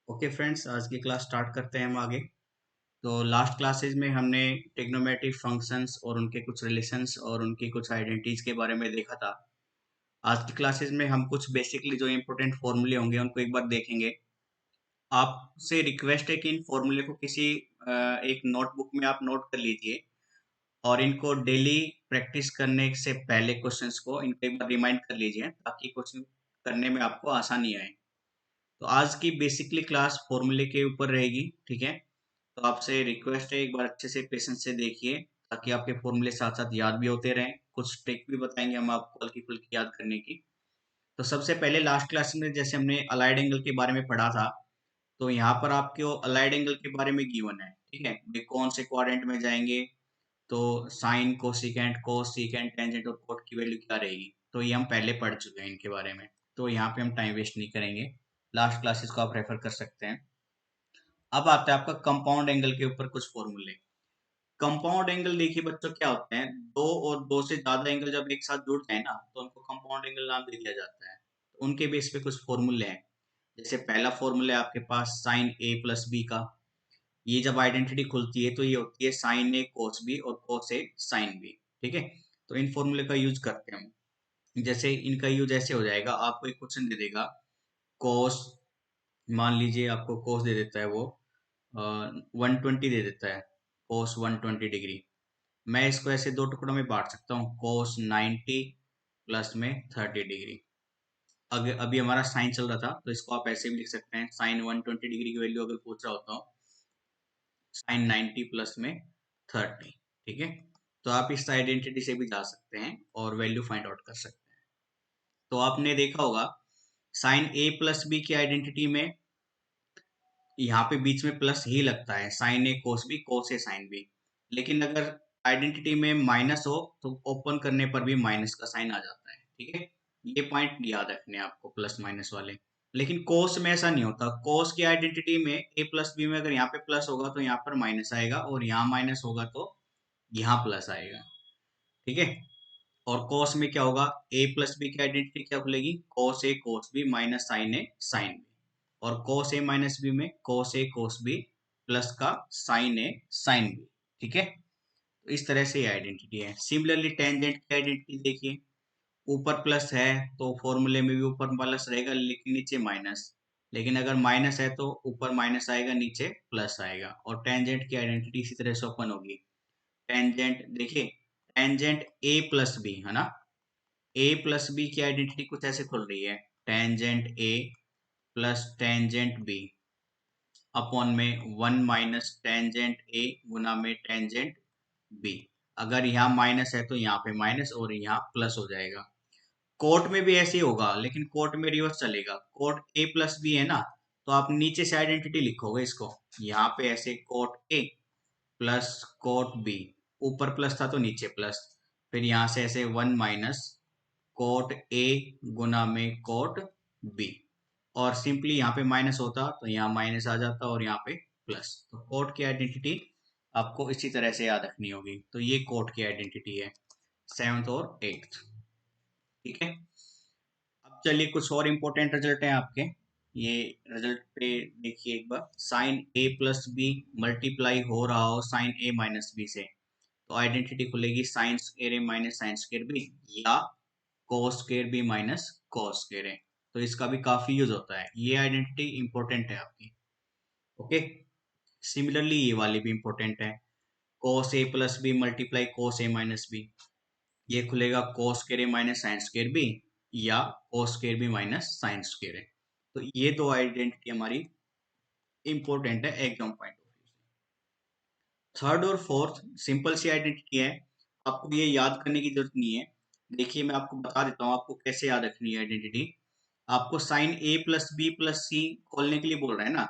Okay friends, आज की class start करते हैं हम आगे। तो लास्ट क्लासेस में हमने ट्रिग्नोमेट्रिक फंक्शंस और उनके कुछ रिलेशंस और उनकी कुछ आइडेंटिटीज के बारे में देखा था। आज की क्लासेस में हम कुछ बेसिकली जो इंपॉर्टेंट फॉर्मूले होंगे उनको एक बार देखेंगे। आपसे रिक्वेस्ट है कि इन फॉर्मूले को किसी एक नोटबुक में आप नोट कर लीजिए और इनको डेली प्रैक्टिस करने से पहले क्वेश्चंस को इनको एक बार रिमाइंड कर लीजिए ताकि क्वेश्चन करने में आपको आसानी आए। तो आज की बेसिकली क्लास फॉर्मूले के ऊपर रहेगी, ठीक है। तो आपसे रिक्वेस्ट है एक बार अच्छे से पेशेंस से देखिए ताकि आपके फॉर्मूले साथ साथ याद भी होते रहें। कुछ ट्रिक भी बताएंगे हम आपको हल्की फुल्की याद करने की। तो सबसे पहले लास्ट क्लास में जैसे हमने अलाइड एंगल के बारे में पढ़ा था, तो यहाँ पर आपको अलाइड एंगल के बारे में गिवन है, ठीक है। वे कौन से क्वाड्रेंट में जाएंगे, तो साइन कोसिकेंट कोस सीकेंट टेंजेंट और कोट की वैल्यू क्या रहेगी, तो ये हम पहले पढ़ चुके हैं इनके बारे में। तो यहाँ पे हम टाइम वेस्ट नहीं करेंगे, लास्ट क्लासेस को आप रेफर कर सकते हैं। अब आता है आपका कंपाउंड एंगल के ऊपर कुछ फॉर्मूले। कंपाउंड एंगल देखिए बच्चों क्या होते हैं, दो और दो से ज्यादा एंगल जब एक साथ जुड़ जाए ना तो उनको कंपाउंड एंगल नाम दे दिया जाता है। तो उनके बेस पे कुछ फॉर्मूले हैं। जैसे पहला फॉर्मूला है आपके पास साइन ए प्लस बी का। ये जब आइडेंटिटी खुलती है तो ये होती है साइन ए कोस बी और कोस ए साइन बी, ठीक है। तो इन फॉर्मूले का यूज करते हैं हम। जैसे इनका यूज ऐसे हो जाएगा, आपको एक क्वेश्चन दे देगा कोस, मान लीजिए आपको कोस दे देता है वो 120 दे देता है, कोस 120 डिग्री। मैं इसको ऐसे दो टुकड़ों में बांट सकता हूँ, कोस 90 प्लस में 30 डिग्री। अगर अभी हमारा साइन चल रहा था तो इसको आप ऐसे भी लिख सकते हैं, साइन 120 डिग्री की वैल्यू अगर पूछ रहा होता हूँ, साइन 90 प्लस में 30, ठीक है। तो आप इस आइडेंटिटी से भी जा सकते हैं और वैल्यू फाइंड आउट कर सकते हैं। तो आपने देखा होगा साइन ए प्लस बी की आइडेंटिटी में यहाँ पे बीच में प्लस ही लगता है, sine A cos B cos A sine B. लेकिन अगर आइडेंटिटी में माइनस हो तो ओपन करने पर भी माइनस का साइन आ जाता है, ठीक है। ये पॉइंट याद रखने हैं आपको, प्लस माइनस वाले। लेकिन कोस में ऐसा नहीं होता। कोस की आइडेंटिटी में ए प्लस बी में अगर यहाँ पे प्लस होगा तो यहाँ पर माइनस आएगा और यहाँ माइनस होगा तो यहाँ प्लस आएगा, ठीक है। और कोस में क्या होगा, ए प्लस बी की आइडेंटिटी क्या खुलेगी, कोस ए cos B minus sine A sine B. और कोस ए माइनस बी में कोस ए कोस बी प्लस का साइन ए साइन बी, ठीक है। तो इस तरह से ये आइडेंटिटी है। सिमिलरली टेंजेंट की आइडेंटिटी देखिए, ऊपर प्लस है तो फॉर्मूले में भी ऊपर प्लस रहेगा लेकिन नीचे माइनस। लेकिन अगर माइनस है तो ऊपर माइनस आएगा, नीचे प्लस आएगा। और टेंजेंट की आइडेंटिटी इसी तरह से ओपन होगी। टेंजेंट देखिए, टेंजेंट ए प्लस बी है ना, ए प्लस बी की आइडेंटिटी कुछ ऐसे खुल रही है, tangent A plus tangent B upon में 1 - टेंजेंट ए गुना में टेंजेंट बी। अगर यहाँ माइनस है तो यहाँ पे माइनस और यहाँ प्लस हो जाएगा। कोट में भी ऐसे ही होगा लेकिन कोट में रिवर्स चलेगा। कोट ए प्लस बी है ना, तो आप नीचे से आइडेंटिटी लिखोगे इसको, यहाँ पे ऐसे cot A plus cot B, ऊपर प्लस था तो नीचे प्लस। फिर यहाँ से ऐसे 1 - कोट ए गुना में कोट बी। और सिंपली यहाँ पे माइनस होता तो यहाँ माइनस आ जाता और यहाँ पे प्लस। तो कोट की आइडेंटिटी आपको इसी तरह से याद रखनी होगी। तो ये कोट की आइडेंटिटी है, सेवंथ और एट्थ, ठीक है। अब चलिए कुछ और इंपॉर्टेंट रिजल्ट हैं आपके। ये रिजल्ट पे देखिए एक बार, sign A plus B multiply हो रहा हो साइन ए माइनस बी से, तो आइडेंटिटी खुलेगी sine square A minus sine square B या cos square B minus cos square A. तो इसका भी काफी यूज होता है, ये आइडेंटिटी इंपॉर्टेंट है आपकी, ओके। सिमिलरली ये वाली भी इंपॉर्टेंट है, cos A plus B multiply cos A minus B. ये खुलेगा cos square A minus sine square B या cos square B minus sine square A. तो ये दो आइडेंटिटी हमारी इंपॉर्टेंट है एग्जाम पॉइंट ऑफ व्यू से। थर्ड और फोर्थ सिंपल सी आइडेंटिटी है, आपको ये याद करने की जरूरत नहीं है। देखिए मैं आपको बता देता हूँ आपको कैसे याद रखनी है आइडेंटिटी। आपको sign A plus B plus सी खोलने के लिए बोल रहा है ना,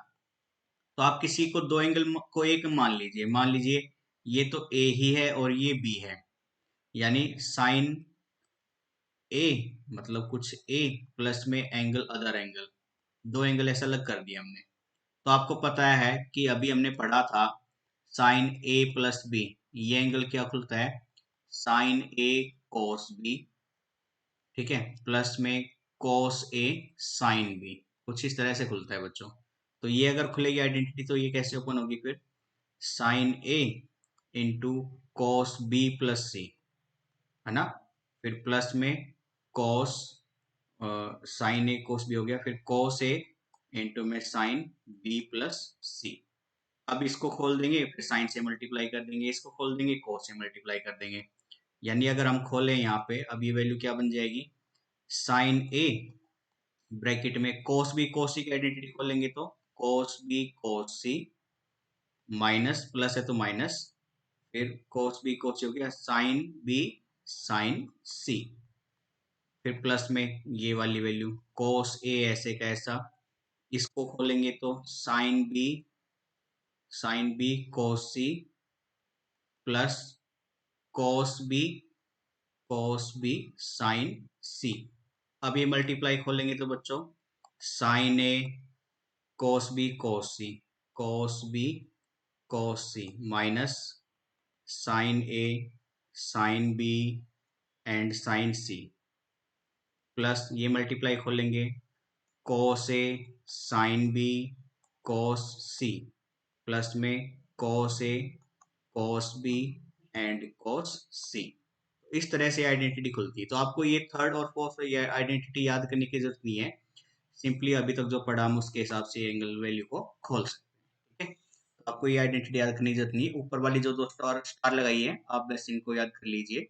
तो आप किसी को दो एंगल को एक मान लीजिए ये तो ए ही है और ये बी है, यानी साइन ए मतलब कुछ ए प्लस में एंगल अदर एंगल, दो एंगल ऐसा अलग कर दिया हमने। तो आपको पता है कि अभी हमने पढ़ा था साइन ए प्लस बी, ये एंगल क्या खुलता है, साइन ए कोस बी, ठीक है, प्लस में कोस ए साइन बी, कुछ इस तरह से खुलता है बच्चों। तो ये अगर खुलेगी आइडेंटिटी तो ये कैसे ओपन होगी फिर, साइन ए इंटू कॉस बी प्लस सी, है ना। फिर प्लस में cos, sign A cos B हो गया, फिर कॉस ए इंटू में साइन बी प्लस सी। अब इसको खोल देंगे, फिर साइन से मल्टीप्लाई कर देंगे, इसको खोल देंगे, कॉस से मल्टीप्लाई कर देंगे। यानी अगर हम खोलें यहाँ पे, अब ये वैल्यू क्या बन जाएगी, साइन ए ब्रैकेट में cos b cos c की आइडेंटिटी खोलेंगे तो cos b cos c, minus plus है तो माइनस, फिर cos b cos c हो गया sin b sin c, फिर प्लस में ये वाली वैल्यू cos a ऐसे का ऐसा, इसको खोलेंगे तो sin b cos c plus cos b sin c। अब ये मल्टीप्लाई खोलेंगे तो बच्चों sin a cos b cos c minus sin a sin b and sin c, plus ये मल्टीप्लाई खोलेंगे cos a sin b cos c, plus में cos a cos b and cos c। इस तरह से identity खुलती है। तो आपको ये थर्ड और फोर्थ ये आइडेंटिटी याद करने की जरूरत नहीं है, सिंपली अभी तक जो पढ़ा हम उसके हिसाब से एंगल वैल्यू को खोल सकते हैं। ठीक है, तो आपको ये आइडेंटिटी याद करने की जरूरत नहीं है। ऊपर वाली जो दो स्टार स्टार लगाई है आप बस इनको याद कर लीजिए,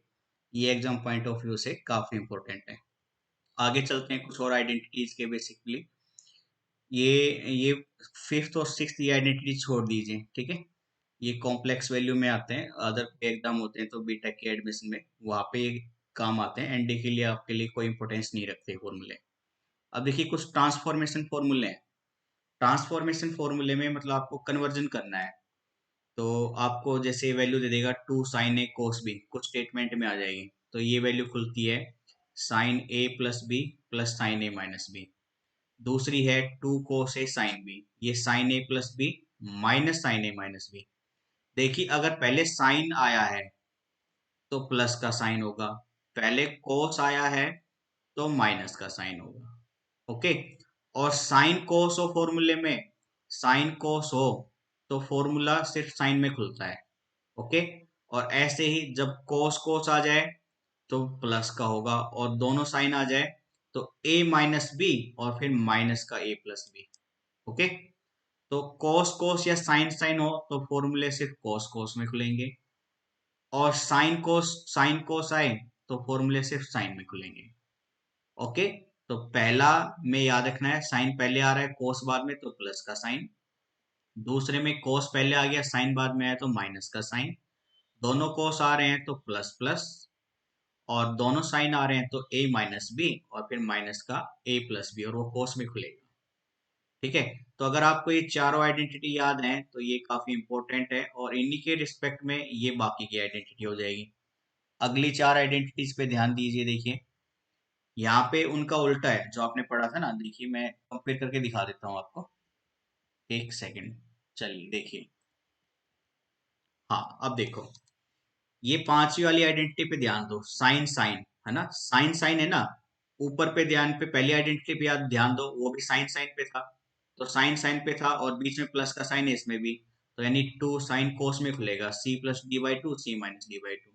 ये एग्जाम पॉइंट ऑफ व्यू से काफी इंपॉर्टेंट है। आगे चलते हैं कुछ और आइडेंटिटीज के बेसिकली। ये फिफ्थ और सिक्स्थ ये आइडेंटिटी छोड़ दीजिए, ठीक है। ये कॉम्प्लेक्स वैल्यू में आते हैं, अदर पे एग्जाम होते हैं तो बीटेक के एडमिशन में वहाँ पे काम आते हैं, एनडी के लिए आपके लिए कोई इंपॉर्टेंस नहीं रखते फॉर्मूले। अब देखिए कुछ ट्रांसफॉर्मेशन फॉर्मूले हैं। ट्रांसफॉर्मेशन फॉर्मूले में मतलब आपको कन्वर्जन करना है, तो आपको जैसे वैल्यू दे देगा two sine A cos B, कुछ स्टेटमेंट में आ जाएगी, तो ये वैल्यू खुलती है sine A plus B plus sine A minus B. दूसरी है two cos A sine B, ये sine A plus B minus sine A minus B. देखिए अगर पहले साइन आया है तो प्लस का साइन होगा, पहले कोस आया है तो माइनस का साइन होगा। ओके, और साइन कोस हो फॉर्मूले में, साइन कोस हो तो फॉर्मूला सिर्फ साइन में खुलता है। ओके, और ऐसे ही जब कोस कोस आ जाए तो प्लस का होगा, और दोनों साइन आ जाए तो a माइनस बी और फिर माइनस का a प्लस बी। ओके, तो कोस कोस या साइन साइन हो तो फॉर्मूले सिर्फ कोस कोस में खुलेंगे, और साइन कोस आए तो फॉर्मूले सिर्फ साइन में खुलेंगे। ओके, तो पहला में याद रखना है साइन पहले आ रहा है कोस बाद में तो प्लस का साइन, दूसरे में कोस पहले आ गया साइन बाद में आया तो माइनस का साइन, दोनों कोस आ रहे हैं तो प्लस प्लस, और दोनों साइन आ रहे हैं तो a माइनस बी और फिर माइनस का a प्लस बी, और वो कोस में खुलेगा। ठीक है, तो अगर आपको ये चारों आइडेंटिटी याद है तो ये काफी इंपॉर्टेंट है, और इन्हीं के रिस्पेक्ट में ये बाकी की आइडेंटिटी हो जाएगी। अगली चार आइडेंटिटीज पे ध्यान दीजिए। देखिए यहाँ पे उनका उल्टा है जो आपने पढ़ा था ना, देखिए मैं कंपेयर करके दिखा देता हूँ आपको, एक सेकेंड। चलिए देखिए, हाँ अब देखो, ये पांचवी वाली आइडेंटिटी पे ध्यान दो, साइन साइन है ना, साइन साइन है ना, ऊपर पे ध्यान पे पहली आइडेंटिटी पे याद ध्यान दो, वो भी साइन साइन पे था, तो साइन साइन पे था और बीच में प्लस का साइन है इसमें भी, तो यानी टू साइन कोस में खुलेगा C plus D by two C minus D by two.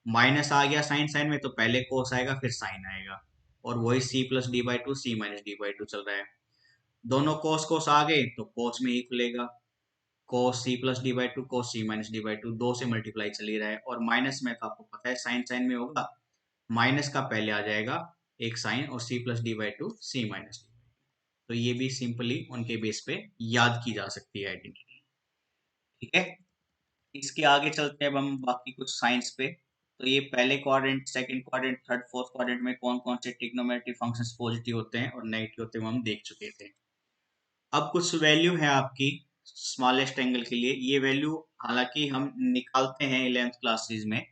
Minus आ गया साइन साइन में तो पहले कोस आएगा फिर साइन आएगा, और वही C plus D by two C minus D by two चल रहा है। दोनों कोस कोस आ गए तो कोस में ही खुलेगा, cos c plus D by to cos c minus D by to, दो से मल्टीप्लाई चल ही रहा है, और माइनस में तो आपको पता है साइन साइन में होगा, माइनस का पहले आ जाएगा एक साइन और c plus D by two C minus D. तो ये भी सिंपली उनके बेस पे याद की जा सकती है आइडेंटिटी। ठीक है, इसके आगे चलते हैं अब हम बाकी कुछ साइंस पे। तो ये पहले quadrant, second quadrant, third fourth quadrant में कौन कौन से ट्रिग्नोमेट्रिक फंक्शंस पॉजिटिव होते हैं और नेगेटिव होते हैं वो हम देख चुके थे। अब कुछ वैल्यू है आपकी स्मॉलेस्ट एंगल के लिए, ये वैल्यू हालांकि हम निकालते हैं 11th क्लासेस में,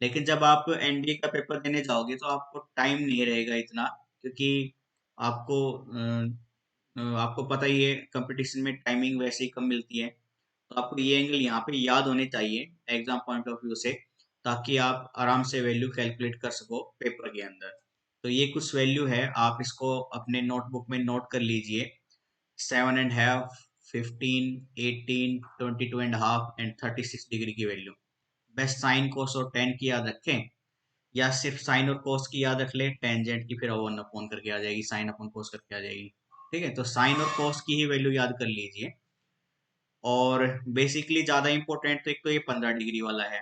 लेकिन जब आप एनडीए का पेपर देने जाओगे तो आपको टाइम नहीं रहेगा इतना, क्योंकि आपको आपको पता ही है कंपटीशन में टाइमिंग वैसे ही कम मिलती है, तो आपको ये एंगल यहाँ पे याद होने चाहिए एग्जाम पॉइंट ऑफ व्यू से, ताकि आप आराम से वैल्यू कैलकुलेट कर सको पेपर के अंदर। तो ये कुछ वैल्यू है, आप इसको अपने नोटबुक में नोट कर लीजिए। 7.5, 15, 18, 22.5 एंड 36 डिग्री की वैल्यू। बस साइन कोस और टेन की याद रखें, या सिर्फ साइन और कोस की याद रख ले, टेंजेंट की फिर वन अपॉन करके आ जाएगी, साइन अपॉन कोस करके आ जाएगी। ठीक है, तो साइन और कोस की ही वैल्यू याद कर लीजिए। और बेसिकली ज्यादा इंपॉर्टेंट तो एक तो ये 15 डिग्री वाला है,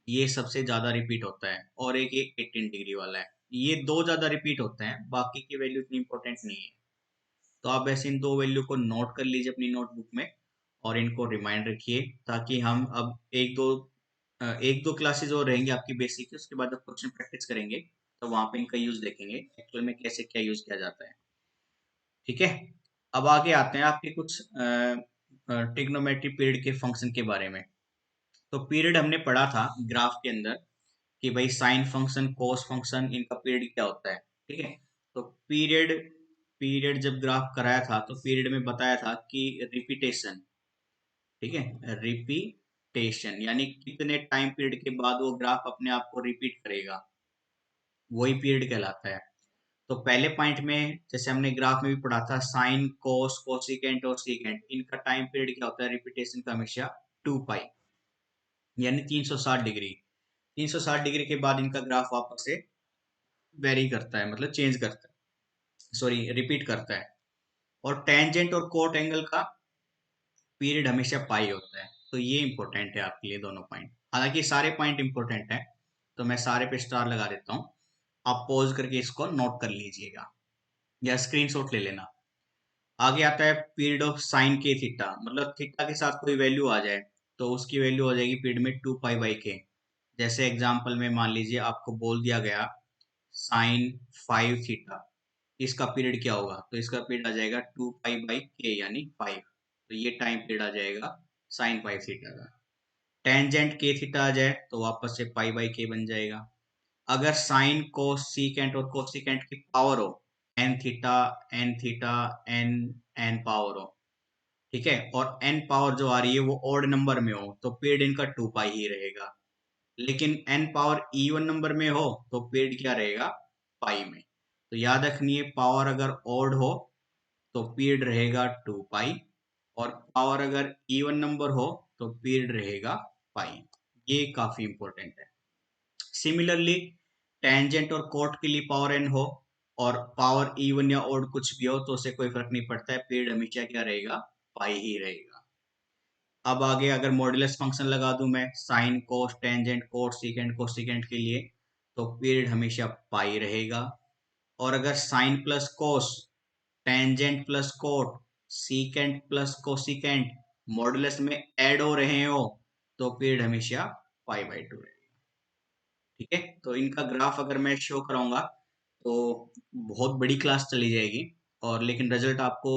ये सबसे ज्यादा रिपीट होता है, और एक ये 18 डिग्री वाला है। ये दो ज्यादा रिपीट होते हैं, बाकी की वैल्यू इतनी इंपॉर्टेंट नहीं है। तो आप ऐसे इन दो वैल्यू को नोट कर लीजिए अपनी नोटबुक में, और इनको रिमाइंड रखिए, ताकि हम अब एक दो क्लासेस और रहेंगी आपकी बेसिक की, उसके बाद जब क्वेश्चन प्रैक्टिस करेंगे तो वहां पे इनका यूज देखेंगे एक्चुअल में कैसे क्या यूज किया जाता है। ठीक है, अब आगे आते हैं आपके कुछ ट्रिग्नोमेट्री पीरियड के फंक्शन के बारे में। तो पीरियड हमने पढ़ा था ग्राफ के अंदर कि भाई साइन फंक्शन कोस फंक्शन इनका पीरियड क्या होता है। ठीक है, तो पीरियड पीरियड जब ग्राफ कराया था तो पीरियड में बताया था कि रिपीटेशन, ठीक है, रिपीटेशन यानी कितने टाइम पीरियड के बाद वो ग्राफ अपने आप को रिपीट करेगा, वही पीरियड कहलाता है। तो पहले पॉइंट में जैसे हमने ग्राफ में भी पढ़ा था, साइन कोस कोसिकेंट और सीकेंट इनका टाइम पीरियड क्या होता है रिपीटेशन का, हमेशा 2 पाई, यानी 360 डिग्री। 360 डिग्री के बाद इनका ग्राफ वापस से वेरी करता है, मतलब चेंज करता है, सॉरी रिपीट करता है। और टेंजेंट और कोट एंगल का पीरियड हमेशा पाई होता है। तो ये इंपॉर्टेंट है आपके लिए दोनों पॉइंट, हालांकि सारे पॉइंट इंपॉर्टेंट है, तो मैं सारे पे स्टार लगा देता हूँ। आप पॉज करके इसको नोट कर लीजिएगा या स्क्रीनशॉट ले लेना। आगे आता है पीरियड ऑफ साइन के थीटा, मतलब थीटा के साथ कोई वैल्यू आ जाए तो उसकी वैल्यू हो जाएगी पीरियड में 2 पाई बाई के। जैसे एग्जांपल में मान लीजिए आपको बोल दिया गया साइन 5 थीटा, इसका पीरियड क्या होगा, तो इसका पीरियड आ जाएगा 2 पाई बाई के यानी 5। तो ये टाइम पीरियड आ जाएगा साइन 5 थीटा का। टेंजेंट के थीटा आ जाए तो वापस से पाई बाई के बन जाएगा। अगर साइन कोस सीकेंट और कोसिकेंट की पावर हो, N theta N N power हो, ठीक है, और एन पावर जो आ रही है वो ऑड नंबर में हो, तो पीरियड इनका 2 पाई ही रहेगा। लेकिन एन पावर इवन नंबर में हो तो पीरियड क्या रहेगा, पाई में। तो याद रखनी है, पावर अगर ऑड हो तो पीरियड रहेगा 2 पाई, और पावर अगर इवन नंबर हो तो पीरियड रहेगा पाई। ये काफी इंपॉर्टेंट है। सिमिलरली टेंजेंट और कोट के लिए पावर एन हो और पावर इवन या ऑड कुछ भी हो तो उसे कोई फर्क नहीं पड़ता है, पीरियड हमेशा क्या रहेगा, पाई ही रहेगा। अब आगे अगर मॉड्यूलस फंक्शन लगा दूं मैं sine cos tangent cot secant cosecant के लिए, तो पीरियड हमेशा पाई रहेगा। और अगर sine plus cos, tangent plus cot, secant plus cosecant modulus में ऐड हो रहे हो तो पीरियड हमेशा पाई बाई 2 रहेगा। ठीक है, तो इनका ग्राफ अगर मैं शो कराऊंगा तो बहुत बड़ी क्लास चली जाएगी, और लेकिन रिजल्ट आपको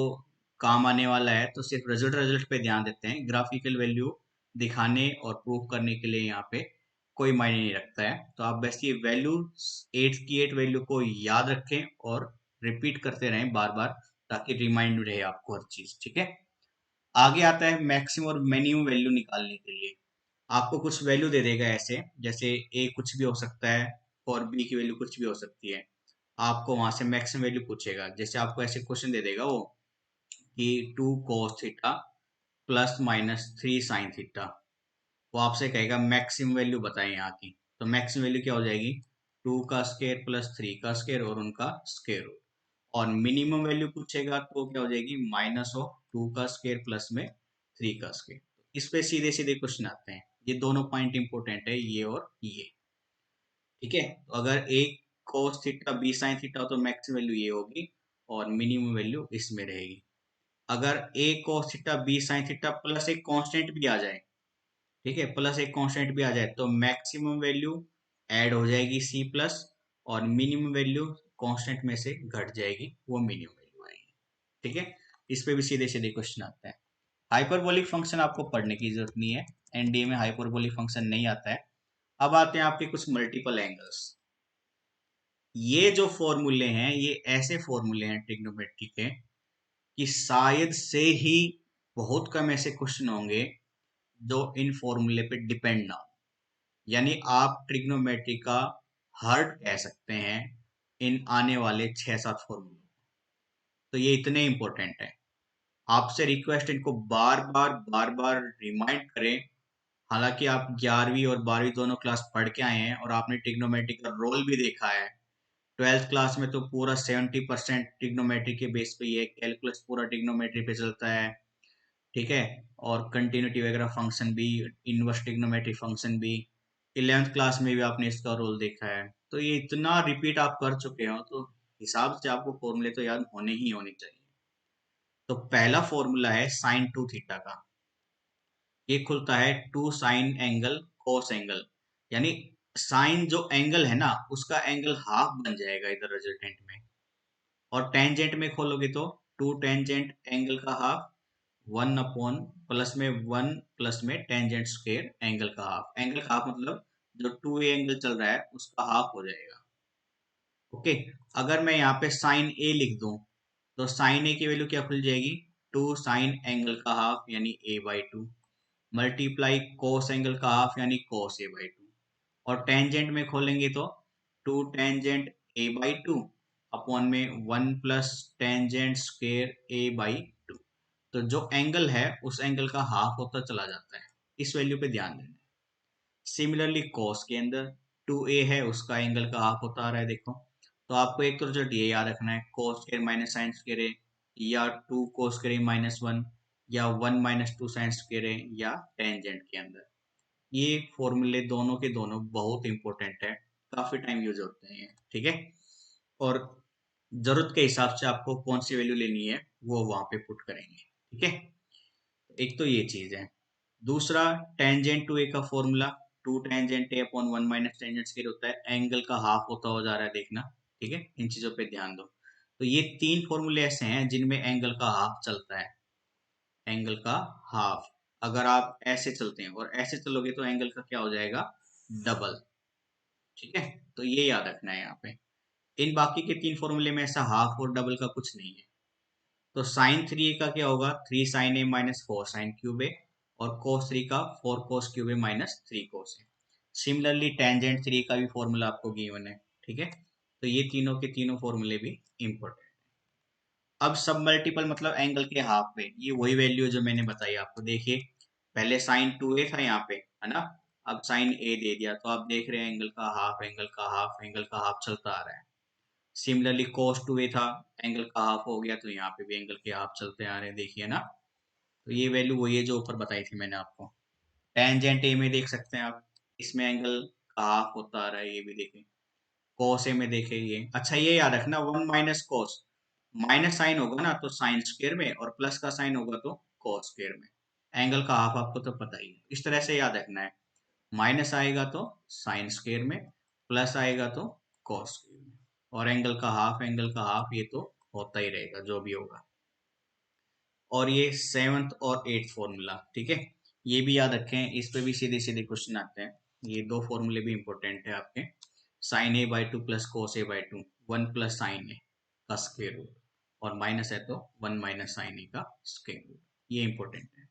काम आने वाला है, तो सिर्फ रिजल्ट रिजल्ट पे ध्यान देते हैं, ग्राफिकल वैल्यू दिखाने और प्रूव करने के लिए यहाँ पे कोई मायने नहीं रखता है। तो आप बस ये वैल्यू 8 वैल्यू को याद रखें और रिपीट करते रहें बार बार, ताकि रिमाइंड रहे आपको हर चीज। ठीक है, आगे आता है मैक्सिमम और मिनिमम वैल्यू निकालने के लिए। आपको कुछ वैल्यू दे देगा ऐसे, जैसे ए कुछ भी हो सकता है और बी की वैल्यू कुछ भी हो सकती है। आपको वहां से मैक्सिमम वैल्यू पूछेगा, जैसे आपको ऐसे क्वेश्चन दे देगा वो कि 2 cos theta plus minus 3 sin theta, वो आपसे कहेगा मैक्सिमम वैल्यू बताएं यहाँ की। तो मैक्सिमम वैल्यू क्या हो जाएगी, 2 का स्क्वायर प्लस 3 का स्क्वायर और उनका स्क्वायर रूट। और मिनिमम वैल्यू पूछेगा तो क्या हो जाएगी, माइनस ऑफ 2 का स्क्वायर प्लस में 3 का स्क्वायर। इस पे सीधे सीधे क्वेश्चन आते हैं, ये दोनों पॉइंट इंपोर्टेंट है, ये और ये। ठीक है, तो अगर a cos theta b sin theta हो तो मैक्सिमम वैल्यू ये होगी और मिनिमम वैल्यू इसमें रहेगी। अगर a cos theta b sin theta plus एक कांस्टेंट भी आ जाए, ठीक है, प्लस एक कांस्टेंट भी आ जाए, तो मैक्सिमम वैल्यू ऐड हो जाएगी c प्लस, और मिनिमम वैल्यू कांस्टेंट में से घट जाएगी, वो मिनिमम वैल्यू आएगी। ठीक है, इस पे भी सीधे सीधे क्वेश्चन आते हैं। हाइपरबोलिक फंक्शन आपको पढ़ने की जरूरत नहीं है, एनडीए में हाइपरबोलिक फंक्शन नहीं आता है। अब आते हैं आपके कुछ मल्टीपल एंगल्स। ये जो फॉर्मूले हैं ये ऐसे फॉर्मूले हैं ट्रिग्नोमेट्री के कि शायद से ही बहुत कम ऐसे क्वेश्चन होंगे जो इन फॉर्मूले पे डिपेंड ना हो। यानी आप ट्रिग्नोमेट्री का हार्ट कह सकते हैं इन आने वाले 6-7 फॉर्मूले। तो ये इतने इंपॉर्टेंट है। आपसे रिक्वेस्ट इनको बार बार रिमाइंड करें। हालांकि आप 11वीं और 12वीं दोनों क्लास पढ़ के आए हैं और आपने ट्रिग्नोमेट्री का रोल भी देखा है। 12th क्लास में तो पूरा 70% ट्रिग्नोमेट्री के बेस पे ही है, कैलकुलस पूरा ट्रिग्नोमेट्री पे चलता है, ठीक है। और कंटिन्यूटी वगैरह फंक्शन भी, इनवर्स ट्रिग्नोमेट्री फंक्शन भी 11th क्लास में भी आपने इसका रोल देखा है। तो ये इतना रिपीट आप कर चुके हो तो हिसाब से आपको फॉर्मूले तो याद होने चाहिए। तो पहला फॉर्मूला है साइन टू थीटा का। ये खुलता है two sine angle cos angle, यानी साइन जो एंगल है ना उसका एंगल हाफ बन जाएगा इधर रिजल्टेंट में। और टेंजेंट में खोलोगे तो टू टेंजेंट एंगल का हाफ, वन अपॉन प्लस में वन प्लस में टेंजेंट स्क्वायर एंगल का हाफ। एंगल का हाफ मतलब जो टू ए एंगल चल रहा है उसका हाफ हो जाएगा। ओके। अगर मैं यहाँ पे साइन ए लिख दूं तो साइन ए की वैल्यू क्या खुल जाएगी, टू साइन एंगल का हाफ यानी A by two, multiply cos angle का हाफ यानी कोस ए बाई टू। और टेंजेंट में खोलेंगे तो two tangent A by two upon में one plus tangent square A by two. तो जो एंगल है उस एंगल का हाफ होता चला जाता है, इस वैल्यू पे ध्यान देना है। सिमिलरली कॉस के अंदर टू ए है उसका एंगल का हाफ होता आ रहा है, देखो। तो आपको एक तो रिजल्ट ये याद रखना है, cos square minus sine square A, या two cos square minus one, या one minus two sine square A, या टेंजेंट के अंदर। ये फॉर्मूले दोनों के दोनों बहुत इंपॉर्टेंट है, काफी टाइम यूज होते हैं ये, ठीक है। और जरूरत के हिसाब से आपको कौन सी वैल्यू लेनी है वो वहां पे पुट करेंगे, ठीक है। एक तो ये चीज है। दूसरा, टेंजेंट टू ए का formula two tangent A upon one minus tangent square होता है, एंगल का हाफ होता हो जा रहा है, देखना, ठीक है। इन चीजों पे ध्यान दो। तो ये तीन फॉर्मूले ऐसे हैं जिनमें एंगल का हाफ चलता है। एंगल का हाफ, अगर आप ऐसे चलते हैं और ऐसे चलोगे तो एंगल का क्या हो जाएगा, डबल, ठीक है। तो ये याद रखना है यहाँ पे। इन बाकी के तीन फॉर्मूले में ऐसा हाफ और डबल का कुछ नहीं है। तो साइन थ्री का क्या होगा, three sign A minus four sine cube ए, और कोस थ्री का फोर कोस क्यूब ए माइनस थ्री कोस ए। सिमिलरली टेंजेंट थ्री का भी फॉर्मूला आपको गिवन है, ठीक है। तो ये तीनों के तीनों फॉर्मूले भी इंपॉर्टेंट। अब सब मल्टीपल मतलब एंगल के हाफ पे, ये वही वैल्यू जो मैंने बताई आपको, देखिए। पहले साइन टू ए था यहाँ पे, है ना। अब साइन ए दे दिया तो आप देख रहे हैं एंगल का हाफ, एंगल का हाफ, एंगल का हाफ चलता आ रहा है। सिमिलरली कोस टू ए था, एंगल का हाफ हो गया तो यहाँ पे भी एंगल के हाफ चलते आ रहे हैं, देखिए ना। तो ये वैल्यू वही है जो ऊपर बताई थी मैंने आपको। टेंजेंट ए में देख सकते हैं आप, इसमें एंगल का हाफ होता आ रहा है, ये भी देखें। कॉस ए में देखे ये, अच्छा ये याद रखना, one minus cos, minus sine होगा ना तो साइन स्क्वायर में, और प्लस का साइन होगा तो कॉस स्क्वायर में। एंगल का हाफ आपको तो पता ही है, इस तरह से याद रखना है। माइनस आएगा तो साइन स्क्वायर में, प्लस आएगा तो कॉस स्क्वायर में, और एंगल का हाफ, एंगल का हाफ ये तो होता ही रहेगा जो भी होगा। और ये सेवंथ और एट्थ फॉर्मूला, ठीक है। ये भी याद रखें, इस पे भी सीधे सीधे क्वेश्चन आते हैं। ये दो फॉर्मूले भी इंपॉर्टेंट है आपके। Sine A by two plus cos A by two, one plus sine A का स्क्वायर रूट, और माइनस है तो वन माइनस साइन ए का स्क्वायर रूट, ये इंपॉर्टेंट है।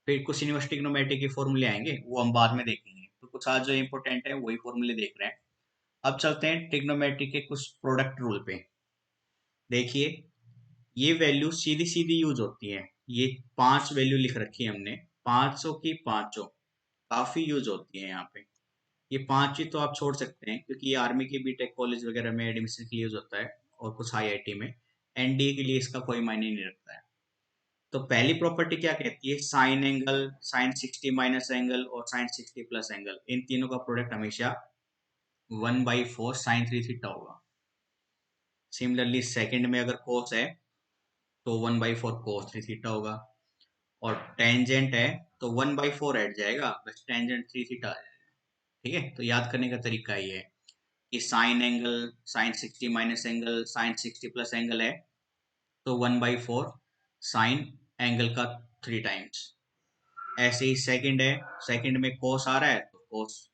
फिर कुछ इनवर्स ट्रिग्नोमेट्री के फॉर्मूले आएंगे, वो हम बाद में देखेंगे। तो कुछ आज जो इंपॉर्टेंट है वही फॉर्मूले देख रहे हैं। अब चलते हैं ट्रिग्नोमेट्री के कुछ प्रोडक्ट रूल पे। देखिए, ये वैल्यू सीधी सीधी यूज होती है। ये पांच वैल्यू लिख रखी है हमने, 500 की पांचों काफी यूज होती है यहाँ पे। ये पांच ही तो आप छोड़ सकते हैं क्योंकि ये आर्मी के बीटेक कॉलेज वगैरह में एडमिशन के लिए यूज होता है, और कुछ आईआईटी में। एनडीए के लिए इसका कोई मायने नहीं रखता है। तो पहली प्रॉपर्टी क्या कहती है, sine angle, sine 60 minus angle और साइन 60 प्लस एंगल, इन तीनों का प्रोडक्ट हमेशा one by four sine three theta होगा। सिमिलरली सेकंड में अगर कोस है तो one by four cos three theta होगा, और टेंजेंट है तो वन बाई फोर हट जाएगा, बस टेंजेंट थ्री थीटा आ जाएगा, ठीक है। तो याद करने का तरीका ये है कि sine angle, sine 60 minus angle, sine 60 plus angle है तो one by four sine angle का थ्री टाइम्स। ऐसे ही सेकंड है, सेकंड में कोस आ रहा है तो कोस,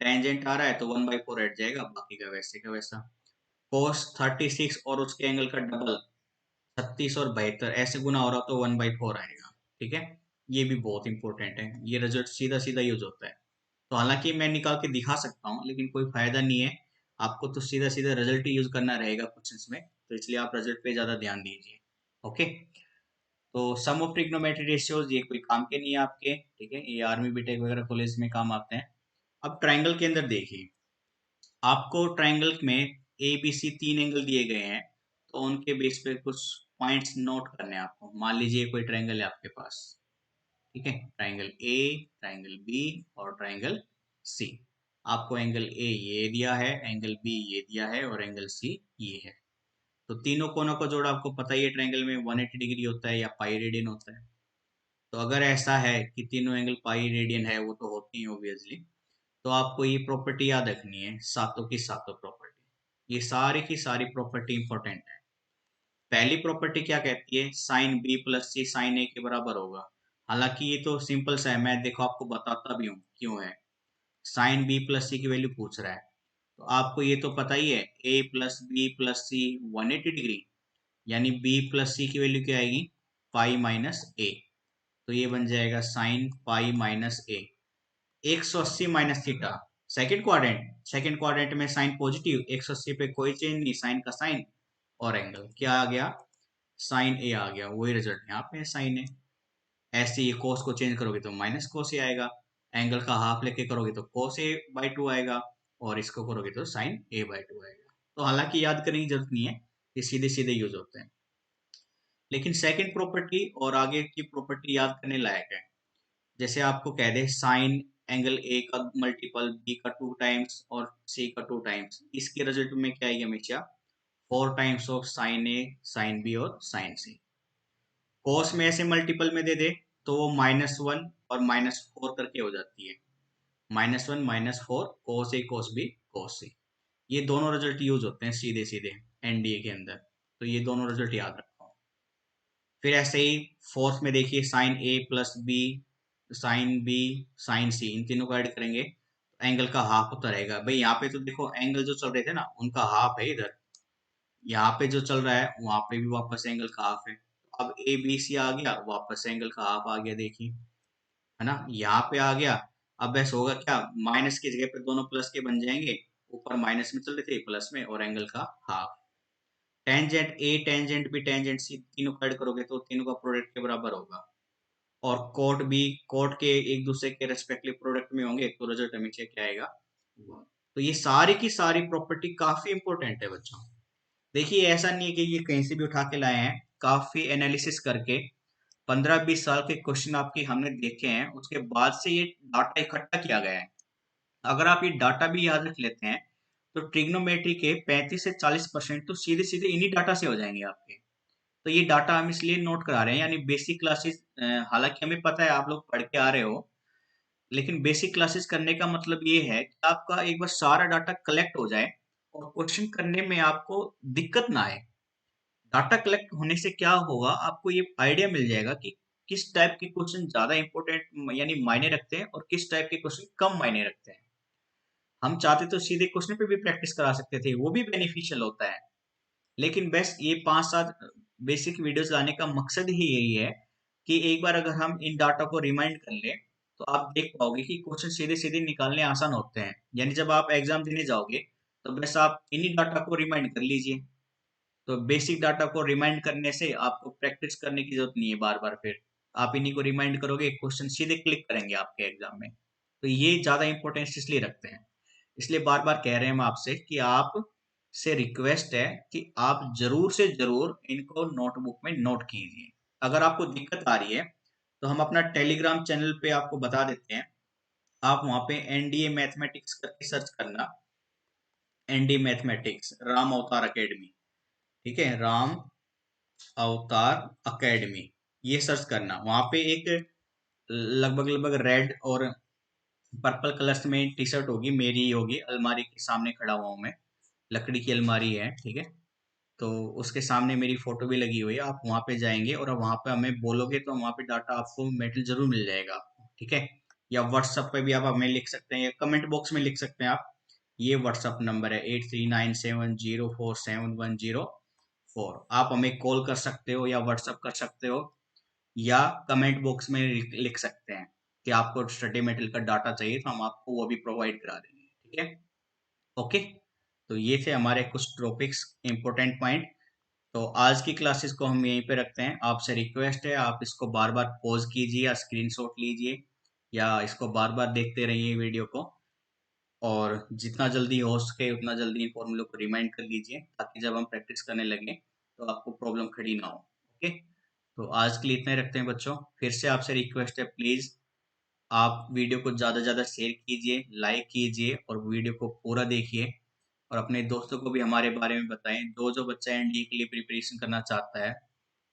टेंजेंट आ रहा है तो वन बाई फोर हट जाएगा, बाकी का वैसे का वैसा। कोस 36 और उसके एंगल का डबल 36 और 72 ऐसे गुना हो रहा तो वन बाई फोर आएगा, ठीक है। ये भी बहुत इंपॉर्टेंट है, ये रिजल्ट सीधा सीधा यूज होता है। तो हालांकि मैं निकाल के दिखा सकता हूँ लेकिन कोई फायदा नहीं है, आपको तो सीधा सीधा रिजल्ट ही यूज करना रहेगा क्वेश्चंस में, तो इसलिए आप रिजल्ट पे ज्यादा ध्यान दीजिए, ओके। तो सम ऑफ ट्रिग्नोमेट्री रेशियोज ये कोई काम के नहीं है आपके, ठीक है, ये आर्मी बीटेक वगैरह कॉलेज में काम आते हैं। अब ट्राइंगल के अंदर देखिए, आपको ट्राइंगल में ए बी सी 3 एंगल दिए गए हैं, तो उनके बेस पे कुछ पॉइंट्स नोट करने हैं आपको। मान लीजिए कोई ट्राइंगल है आपके पास, ठीक है, ट्राइंगल ए, ट्राइंगल बी और ट्राइंगल सी। आपको एंगल ए ये दिया है, एंगल बी ये दिया है और एंगल सी ये है। तो तीनों कोनों का जोड़ आपको पता ही है, ट्राइंगल में 180 डिग्री होता है या पाई रेडियन होता है। तो अगर ऐसा है कि तीनों एंगल पाई रेडियन है, वो तो होती है ऑब्वियसली, तो आपको ये प्रॉपर्टी याद रखनी है, सातों की सातों प्रॉपर्टी। ये सारी की सारी प्रॉपर्टी इंपॉर्टेंट है। पहली प्रॉपर्टी क्या कहती है, साइन बी प्लस सी साइन ए के बराबर होगा। हालांकि ये तो सिंपल सा है, मैं देखो आपको बताता भी हूँ क्यों है। साइन बी प्लस सी की वैल्यू पूछ रहा है, तो आपको ये तो पता ही है, ए प्लस बी प्लस सी 180 डिग्री, यानी बी प्लस सी की वैल्यू क्या आएगी, पाई माइनस ए। तो ये बन जाएगा साइन पाई माइनस ए, 180 माइनस थीटा। सेकंड क्वाड्रेंट में साइन पॉजिटिव, 180 पे कोई चेंज नहीं, साइन का साइन, और एंगल क्या आ गया, साइन ए आ गया। वही रिजल्ट यहाँ पे है, साइन ए। ऐसे ही कोस को चेंज करोगे तो माइनस कोस ए आएगा, एंगल का हाफ लेके करोगे तो कोस ए बाई 2 आएगा, और इसको करोगे तो साइन ए बाई 2 आएगा। तो हालांकि याद करने की जरूरत नहीं है, ये सीधे सीधे यूज होते हैं। लेकिन सेकंड प्रॉपर्टी और आगे की प्रॉपर्टी याद करने लायक है। जैसे आपको कह दे साइन एंगल ए का मल्टीपल बी का 2 टाइम्स और सी का 2 टाइम्स, इसके रिजल्ट में क्या आएगा हमेशा, 4 times of sine A sine B और साइन सी। कॉस में ऐसे मल्टीपल में दे दे तो वो -1 और -4 करके हो जाती है, -1 -4 cos ए cos बी cos सी। ये दोनों रिजल्ट यूज होते हैं सीधे सीधे एनडीए के अंदर, तो ये दोनों रिजल्ट याद रखो। फिर ऐसे ही फोर्थ में देखिए, sine A plus B sine B sine C, इन तीनों को ऐड करेंगे तो एंगल का हाफ होता रहेगा। भाई यहाँ पे तो देखो एंगल जो चल रहे थे ना, उनका हाफ है इधर, यहाँ पे जो चल रहा है वहां पे भी वापस एंगल का हाफ है। अब ए बी सी आ गया, वापस एंगल का हाफ आ गया, देखिए, है ना, यहाँ पे आ गया। अब बस होगा क्या, माइनस की जगह पे दोनों प्लस के बन जाएंगे, ऊपर माइनस में चल रहे थे प्लस में, और एंगल का half. Tangent A tangent B tangent C, तीनों को ऐड करोगे तो तीनों का प्रोडक्ट के बराबर होगा। और कोट भी, कोट के एक दूसरे के रेस्पेक्टिव प्रोडक्ट में होंगे, तो रिजल्ट हमेशा क्या आएगा, 1। तो ये सारी की सारी प्रॉपर्टी काफी इंपॉर्टेंट है बच्चों। देखिए ऐसा नहीं है कि ये कहीं से भी उठा के लाए हैं, काफी एनालिसिस करके 15-20 साल के क्वेश्चन आपके हमने देखे हैं, उसके बाद से ये डाटा इकट्ठा किया गया है। अगर आप ये डाटा भी याद रख लेते हैं, तो ट्रिग्नोमेट्री के 35 से 40% तो सीधे सीधे इन्हीं डाटा से हो जाएंगे आपके। तो ये डाटा हम इसलिए नोट करा रहे हैं, यानी बेसिक क्लासेस, हालांकि हमें पता है आप लोग पढ़ के आ रहे हो, लेकिन बेसिक क्लासेस करने का मतलब ये है कि आपका एक बार सारा डाटा कलेक्ट हो जाए और क्वेश्चन करने में आपको दिक्कत ना आए। डाटा कलेक्ट होने से क्या होगा, आपको ये आइडिया मिल जाएगा कि किस टाइप के क्वेश्चन ज्यादा इंपॉर्टेंट यानी मायने रखते हैं और किस टाइप के क्वेश्चन कम मायने रखते हैं। हम चाहते तो सीधे क्वेश्चन पे भी प्रैक्टिस करा सकते थे, वो भी बेनिफिशियल होता है। लेकिन बस ये 5-7 बेसिक वीडियोस लाने का मकसद ही यही है कि एक बार अगर हम इन डाटा को रिमाइंड कर लें, तो आप देख पाओगे कि क्वेश्चन सीधे सीधे निकालने आसान होते हैं। यानी जब आप एग्जाम देने जाओगे, तो बस आप इन्हीं डाटा को रिमाइंड कर लीजिए। तो बेसिक डाटा को रिमाइंड करने से आपको प्रैक्टिस करने की जरूरत नहीं है बार बार। फिर आप इन्हीं को रिमाइंड करोगे, क्वेश्चन सीधे क्लिक करेंगे आपके एग्जाम में। तो ये ज्यादा इंपॉर्टेंस इसलिए रखते हैं, इसलिए बार बार कह रहे हैं हम आपसे कि आप से रिक्वेस्ट है कि आप जरूर से जरूर इनको नोटबुक में नोट कीजिए। अगर आपको दिक्कत आ रही है, तो हम अपना टेलीग्राम चैनल पे आपको बता देते हैं। आप वहां पे एनडीए मैथमेटिक्स करके सर्च करना, एनडीए मैथमेटिक्स राम अवतार अकेडमी, ठीक है, राम अवतार अकेडमी, ये सर्च करना। वहां पे एक लगभग लगभग रेड और पर्पल कलर्स में टी शर्ट होगी, मेरी ही होगी, अलमारी के सामने खड़ा हुआ हूं मैं, लकड़ी की अलमारी है, ठीक है। तो उसके सामने मेरी फोटो भी लगी हुई है। आप वहां पे जाएंगे और वहां पे हमें बोलोगे तो वहां पे डाटा आपको मेटल जरूर मिल जाएगा आपको, ठीक है। या व्हाट्सएप पे भी आप हमें लिख सकते हैं, या कमेंट बॉक्स में लिख सकते हैं आप। ये व्हाट्सएप नंबर है 8397047104। आप हमें कॉल कर सकते हो या व्हाट्सएप कर सकते हो, या कमेंट बॉक्स में लिख सकते हैं कि आपको स्टडी मटेरियल का डाटा चाहिए, तो हम आपको वो भी प्रोवाइड करा देंगे, ठीक है। ओके, तो ये थे हमारे कुछ टॉपिक्स, इंपॉर्टेंट पॉइंट। तो आज की क्लासेस को हम यहीं पे रखते हैं। आपसे रिक्वेस्ट है, आप इसको बार बार पॉज कीजिए या स्क्रीनशॉट लीजिए या इसको बार बार देखते रहिए वीडियो को, और जितना जल्दी हो सके उतना जल्दी फॉर्मूले को रिमाइंड कर लीजिए, ताकि जब हम प्रैक्टिस करने लगे तो आपको प्रॉब्लम खड़ी ना हो। ओके, तो आज के लिए इतना ही रखते हैं बच्चों। फिर से आपसे रिक्वेस्ट है, प्लीज़ आप वीडियो को ज़्यादा से ज़्यादा शेयर कीजिए, लाइक कीजिए और वीडियो को पूरा देखिए, और अपने दोस्तों को भी हमारे बारे में बताएं। जो बच्चा एनडीए के लिए प्रिपरेशन करना चाहता है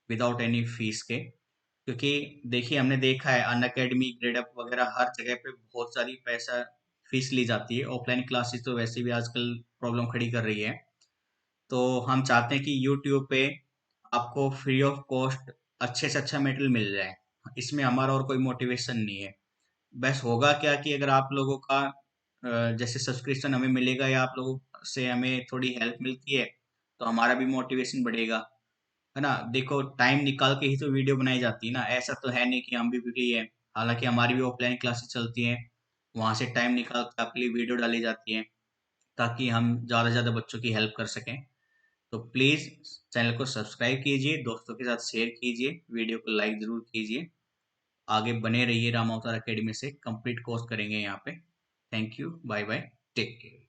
विदाउट एनी फीस के, क्योंकि देखिए हमने देखा है अन अकेडमी, ग्रेडअप वगैरह हर जगह पे बहुत सारी पैसा फीस ली जाती है। ऑफलाइन क्लासेस तो वैसे भी आजकल प्रॉब्लम खड़ी कर रही है। तो हम चाहते हैं कि यूट्यूब पे आपको फ्री ऑफ कॉस्ट अच्छे से अच्छा मटेरियल मिल जाए। इसमें हमारा और कोई मोटिवेशन नहीं है। बस होगा क्या कि अगर आप लोगों का जैसे सब्सक्रिप्शन हमें मिलेगा या आप लोगों से हमें थोड़ी हेल्प मिलती है, तो हमारा भी मोटिवेशन बढ़ेगा, है ना। देखो टाइम निकाल के ही तो वीडियो बनाई जाती है ना, ऐसा तो है नहीं कि हम भी फ्री है। हालांकि हमारी भी ऑफलाइन क्लासेस चलती हैं, वहां से टाइम निकाल के आपके लिए वीडियो डाली जाती है, ताकि हम ज़्यादा से ज़्यादा बच्चों की हेल्प कर सकें। तो प्लीज़ चैनल को सब्सक्राइब कीजिए, दोस्तों के साथ शेयर कीजिए, वीडियो को लाइक ज़रूर कीजिए। आगे बने रहिए, राम अवतार अकेडमी से कंप्लीट कोर्स करेंगे यहाँ पे। Thank you, bye bye, take care.